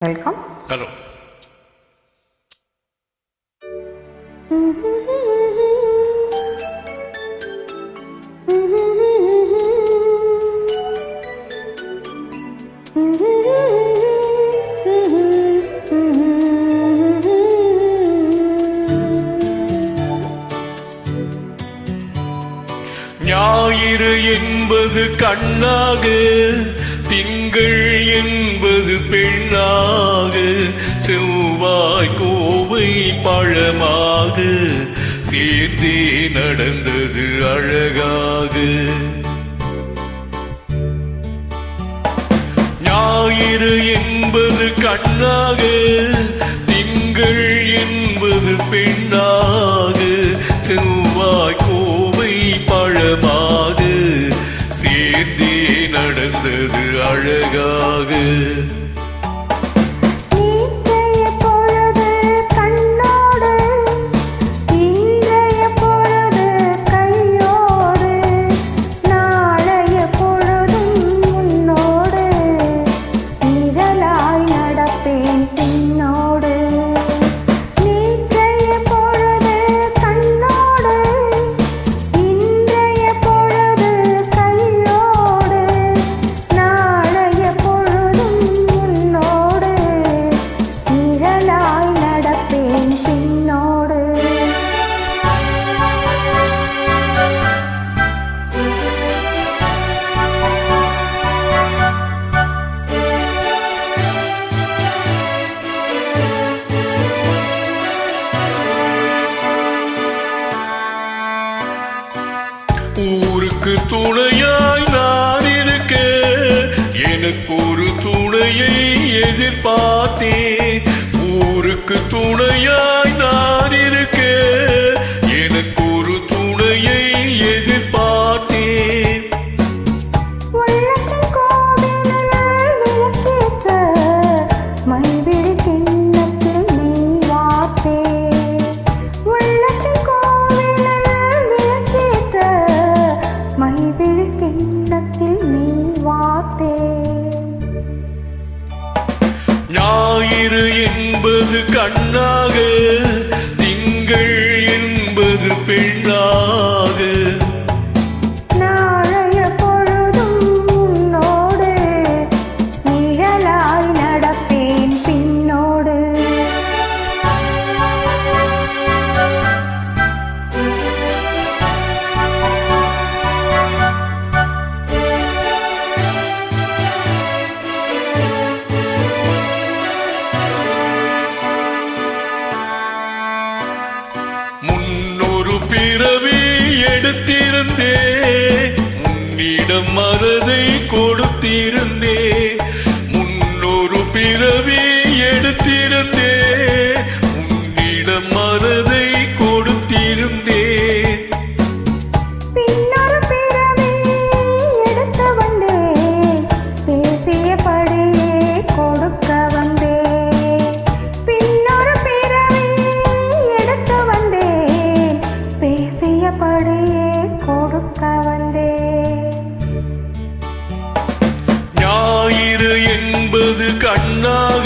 Welcome. Hello. ஞாயிறு என்பது கண்ணாக, திங்கள் என்பது பெண்ணாக, செவ்வாய் கோவை பழமாக சேர்ந்தே நடந்தது அழகாக. ஞாயிறு என்பது கண்ணாக, திங்கள் என்பது பெண்ணாக, செவ்வாய் கோவை பழமாக சேர்ந்தே நடந்தது அழகாக. ஊருக்கு துணையாய் நான் இருக்க, எனக்கு ஒரு துணையை எதிர்பார்த்தேன். ஊருக்கு துணையாய் நான் இருக்க, எனக்கு ஒரு துணையை எதிர்பார்த்தேன். ஞாயிறு என்பது கண்ணாக, திங்கள் என்பது பெண்ணாக, நாளைய பொழுதும் உன்னோடு நிழலாய் நடப்பேன் பின்னோடு. முன்னொரு பிறவி எடுத்திருந்தே, உன்னிடம் மனதை கொடுத்திருந்தே. முன்னொரு பிறவி எடுத்திருந்தே, உன்னிடம் மனதை கொடுத்திருந்தே. பின்னொரு பிறவி எடுத்து வந்தேன், பேசியபடியே கொடுக்க வந்தேன். பின்னொரு பிறவி எடுத்து வந்தேன், பேசியபடியே கொடுக்க வந்தேன். ஞாயிறு என்பது கண்ணாக,